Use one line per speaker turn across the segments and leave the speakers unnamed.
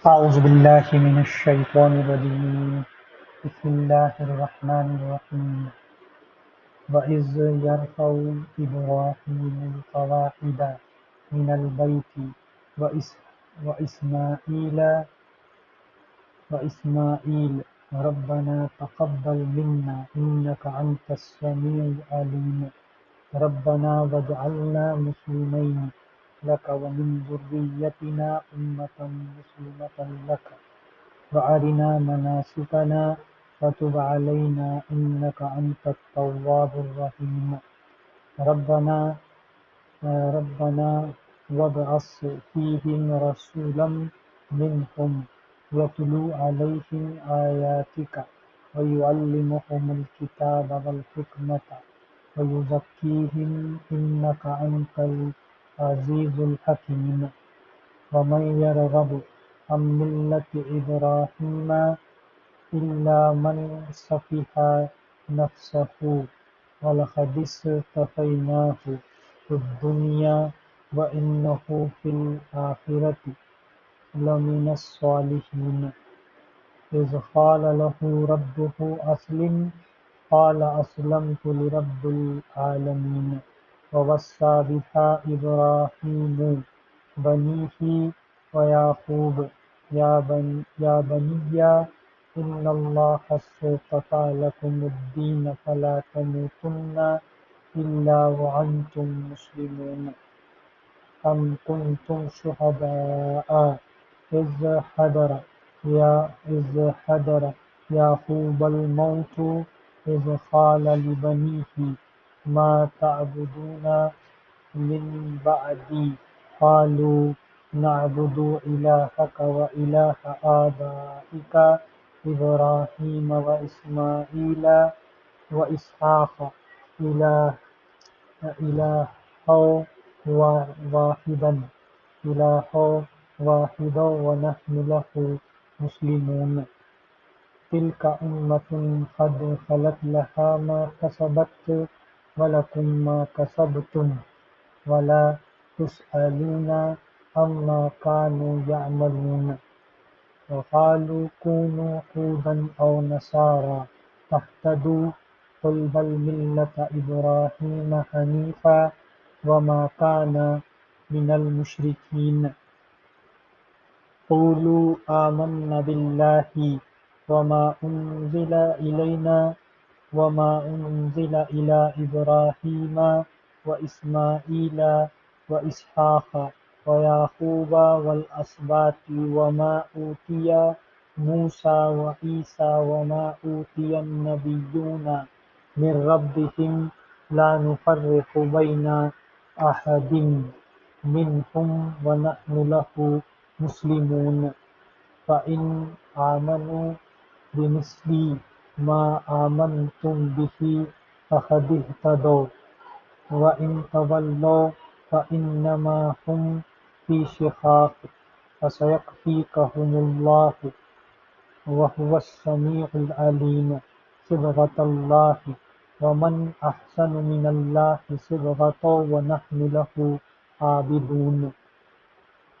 أعوذ بالله من الشيطان الرجيم بسم الله الرحمن الرحيم وإذ يرفع إبراهيم القواعد من البيت وإسماعيل وإسماعيل ربنا تقبل منا إنك أنت السميع العليم ربنا واجعلنا مسلمين لك ومن ذريتنا أمة مسلمة لك وأرنا مناسكنا وتب علينا إنك أنت التواب الرحيم ربنا وابعث فيهم رسولا منهم يتلو عليهم آياتك ويعلمهم الكتاب والحكمة ويزكيهم إنك أنت العزيز الحكيم ومن يرغب عن ملة إبراهيم إلا من سفه نفسه ولقد اصطفيناه في الدنيا وإنه في الآخرة لمن الصالحين إذ قال له ربه أسلم قال أسلمت لرب العالمين ووصى بها إبراهيم بنيه ويعقوب يا بني إن الله اصطفى لكم الدين فلا تموتن إلا وأنتم مسلمون أم كنتم شهداء إذ حضر يعقوب الموت إذ قال لبنيه ما تعبدون من بعدي قالوا نعبد إلهك وإله آبائك إبراهيم وإسماعيل وإسحاق إلها واحدا ونحن له مسلمون تلك أمة قد خلت لها ما كسبت ولكم ما كسبتم ولا تسألون عما كانوا يعملون وقالوا كونوا هودا أو نصارى تهتدوا قل بل ملة إبراهيم حنيفا وما كان من المشركين قولوا آمنا بالله وما أنزل إلينا وما أنزل إلى إبراهيم وإسماعيل وإسحاق ويعقوب والأسباط وما أوتي موسى وعيسى وما أوتي النبيون من ربهم لا نفرق بين أحد منهم ونحن له مسلمون فإن آمنوا بمثل ما آمنتم به فقد اهتدوا وإن تولوا فإنما هم في شقاق فسيكفيكهم الله وهو السميع العليم صبغة الله ومن أحسن من الله صبغة ونحن له عابدون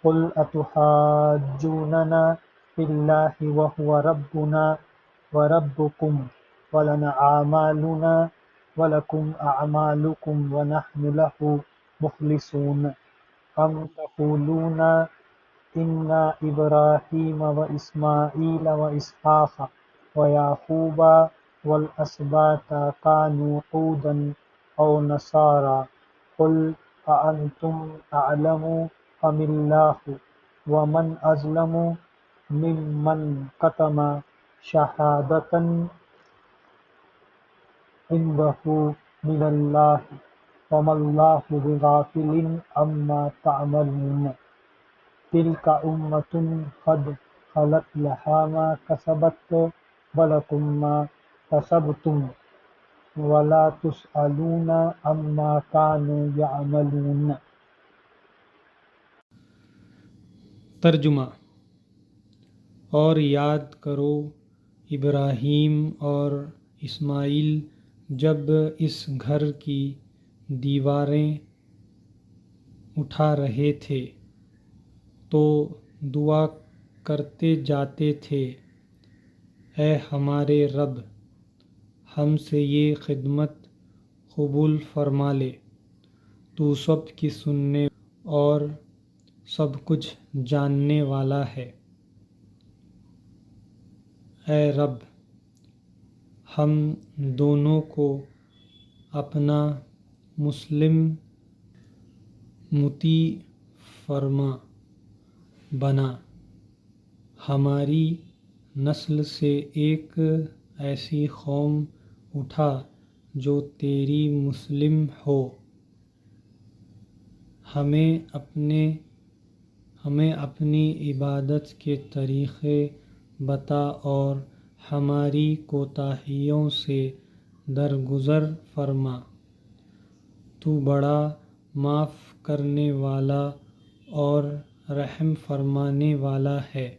قل أتحاجوننا في الله وهو ربنا وربكم ولنا أعمالنا ولكم أعمالكم ونحن له مخلصون أم تقولون إن إبراهيم وإسماعيل وإسحاق ويعقوب والأسباط كانوا هودا أو نصارى قل أأنتم أعلم أم الله ومن أظلم ممن كتم شهادة عنده من الله وما الله بغافل عما تعملون تلك أمة قد خلت لها ما كسبت ولكم ما كسبتم ولا تسألون عما كانوا يعملون.
ترجمہ: اور یاد کرو ابراہیم اور اسماعیل جب اس گھر کی دیواریں اٹھا رہے تھے تو دعا کرتے جاتے تھے۔ اے ہمارے رب، ہم سے یہ خدمت قبول فرما لے، تو سب کی سننے اور سب کچھ جاننے والا ہے۔ اے رب، ہم دونوں کو اپنا مسلم مطیع فرما بنا، ہماری نسل سے ایک ایسی قوم اٹھا جو تیری مسلم ہو، ہمیں اپنی عبادت کے طریقے بتا اور ہماری کوتاہیوں سے درگزر فرما۔ تو بڑا معاف کرنے والا اور رحم فرمانے والا ہے۔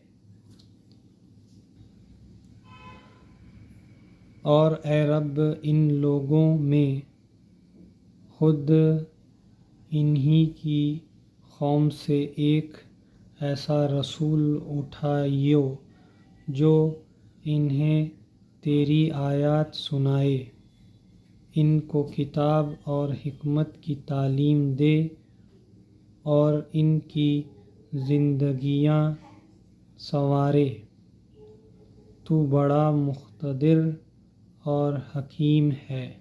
اور اے رب، ان لوگوں میں خود انہی کی قوم سے ایک ایسا رسول اٹھائیو جو انہیں تیری آیات سنائے، ان کو کتاب اور حکمت کی تعلیم دے اور ان کی زندگیاں سنوارے۔ تو بڑا مقتدر اور حکیم ہے۔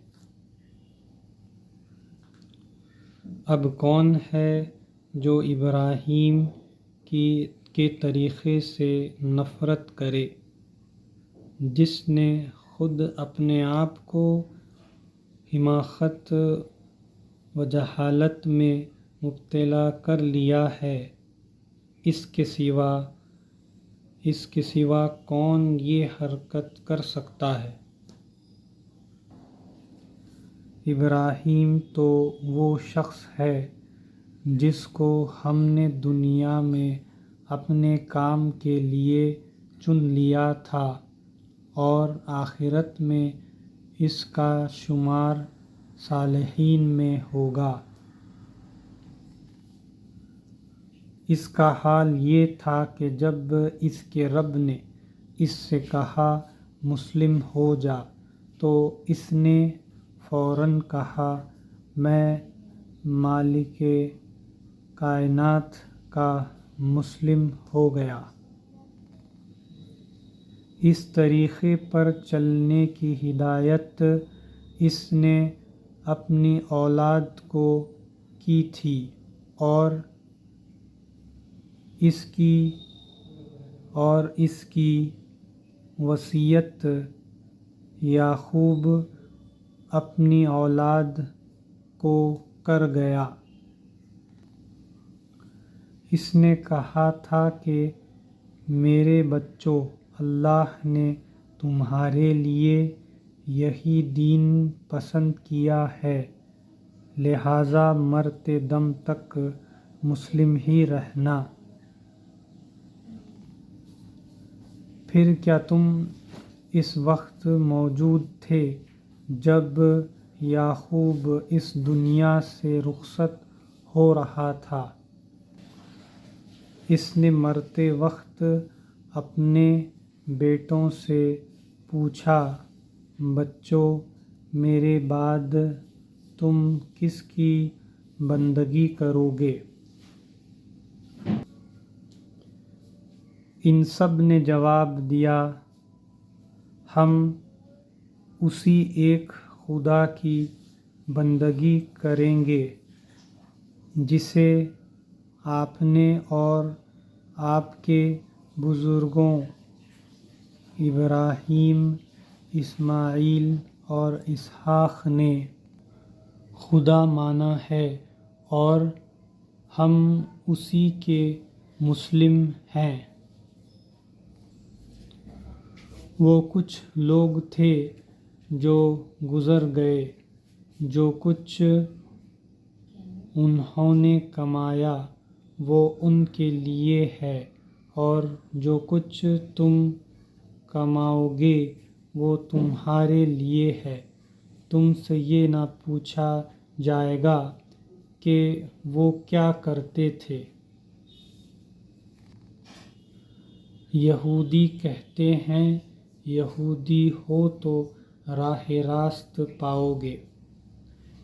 اب کون ہے جو ابراہیم کے طریقے سے نفرت کرے، جس نے خود اپنے آپ کو حماقت و جہالت میں مبتلا کر لیا ہے؟ اس کے سوا کون یہ حرکت کر سکتا ہے؟ ابراہیم تو وہ شخص ہے جس کو ہم نے دنیا میں اپنے کام کے لیے چن لیا تھا اور آخرت میں اس کا شمار صالحین میں ہوگا۔ اس کا حال یہ تھا کہ جب اس کے رب نے اس سے کہا مسلم ہو جا، تو اس نے فوراً کہا میں مالک کائنات کا مسلم ہو گیا۔ اس طریقے پر چلنے کی ہدایت اس نے اپنی اولاد کو کی تھی اور اس کی وصیت یعقوب اپنی اولاد کو کر گیا۔ اس نے کہا تھا کہ میرے بچوں، اللہ نے تمہارے لیے یہی دین پسند کیا ہے، لہٰذا مرتے دم تک مسلم ہی رہنا۔ پھر کیا تم اس وقت موجود تھے جب یعقوب اس دنیا سے رخصت ہو رہا تھا؟ اس نے مرتے وقت اپنے بیٹوں سے پوچھا، بچوں، میرے بعد تم کس کی بندگی کرو گے؟ ان سب نے جواب دیا، ہم اسی ایک خدا کی بندگی کریں گے جسے آپ نے اور آپ کے بزرگوں ابراہیم، اسماعیل اور اسحاق نے خدا مانا ہے، اور ہم اسی کے مسلم ہیں۔ وہ کچھ لوگ تھے جو گزر گئے، جو کچھ انہوں نے کمایا وہ ان کے لیے ہے، اور جو کچھ تم کماؤ گے وہ تمہارے لیے ہے۔ تم سے یہ نہ پوچھا جائے گا کہ وہ کیا کرتے تھے۔ یہودی کہتے ہیں یہودی ہو تو راہ راست پاؤ گے،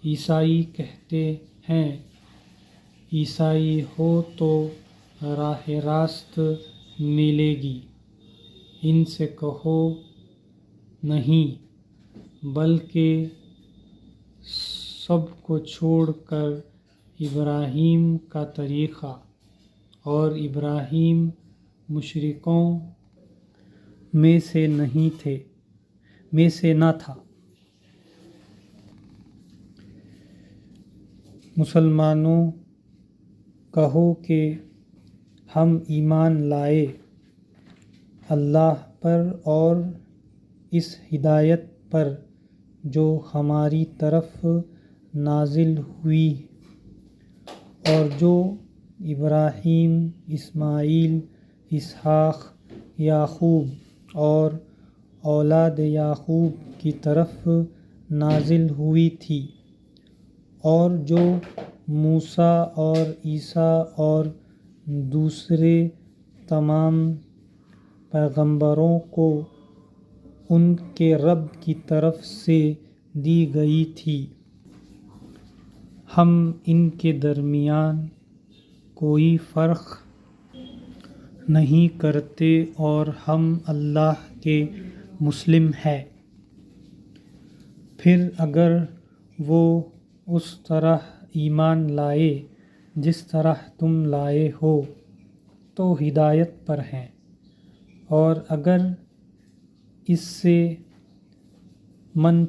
عیسائی کہتے ہیں عیسائی ہو تو راہ راست ملے گی۔ ان سے کہو نہیں، بلکہ سب کو چھوڑ کر ابراہیم کا طریقہ، اور ابراہیم مشرکوں میں سے نہ تھا۔ مسلمانوں کہو کہ ہم ایمان لائے اللہ پر اور اس ہدایت پر جو ہماری طرف نازل ہوئی، اور جو ابراہیم، اسماعیل، اسحاق، یعقوب اور اولاد یعقوب کی طرف نازل ہوئی تھی، اور جو موسیٰ اور عیسیٰ اور دوسرے تمام پیغمبروں کو ان کے رب کی طرف سے دی گئی تھی۔ ہم ان کے درمیان کوئی فرق نہیں کرتے اور ہم اللہ کے مسلم ہیں۔ پھر اگر وہ اس طرح ایمان لائے جس طرح تم لائے ہو تو ہدایت پر ہیں، اور اگر اس سے من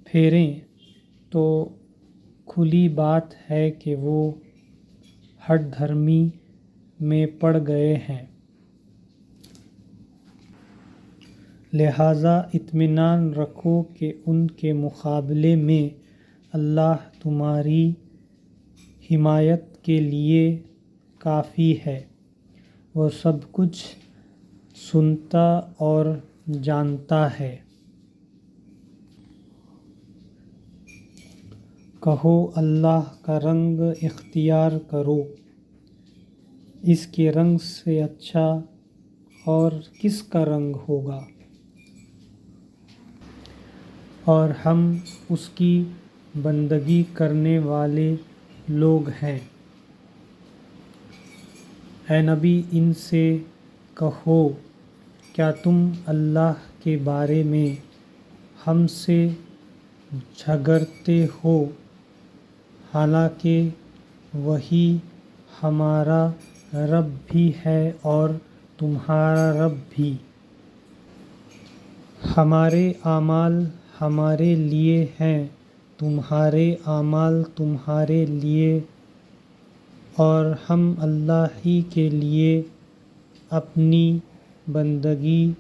پھیریں تو کھلی بات ہے کہ وہ ہٹ دھرمی میں پڑ گئے ہیں۔ لہٰذا اطمینان رکھو کہ ان کے مقابلے میں اللہ تمہاری حمایت کے لیے کافی ہے، وہ سب کچھ سنتا اور جانتا ہے۔ کہو اللہ کا رنگ اختیار کرو، اس کے رنگ سے اچھا اور کس کا رنگ ہوگا، اور ہم اس کی بندگی کرنے والے لوگ ہیں۔ اے نبی ان سے کہو کیا تم اللہ کے بارے میں ہم سے جھگڑتے ہو، حالانکہ وہی ہمارا رب بھی ہے اور تمہارا رب بھی۔ ہمارے اعمال ہمارے لیے ہیں، تمہارے اعمال تمہارے لیے، اور ہم اللہ ہی کے لیے اپنی بندگی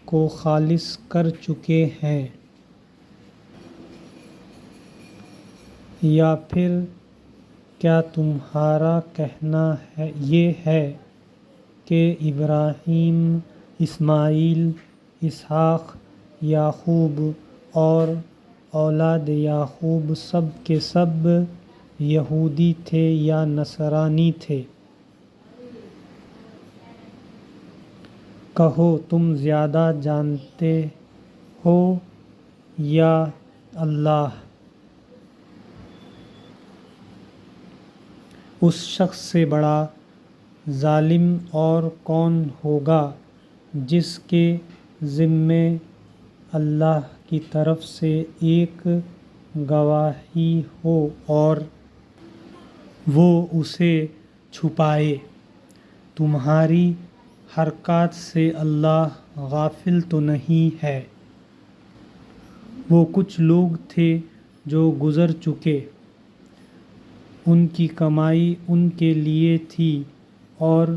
کو خالص کر چکے ہیں۔ یا پھر کیا تمہارا کہنا یہ ہے کہ ابراہیم، اسماعیل، اسحاق، یعقوب اور اولاد یعقوب سب کے سب یہودی تھے یا نصرانی تھے؟ کہو تم زیادہ جانتے ہو یا اللہ؟ اس شخص سے بڑا ظالم اور کون ہوگا جس کے ذمے اللہ کی طرف سے ایک گواہی ہو اور وہ اسے چھپائے۔ تمہاری حرکات سے اللہ غافل تو نہیں ہے۔ وہ کچھ لوگ تھے جو گزر چکے، ان کی کمائی ان کے لیے تھی اور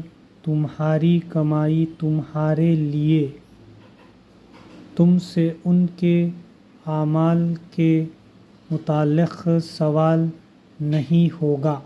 تمہاری کمائی تمہارے لیے، تم سے ان کے اعمال کے متعلق سوال نہیں ہوگا۔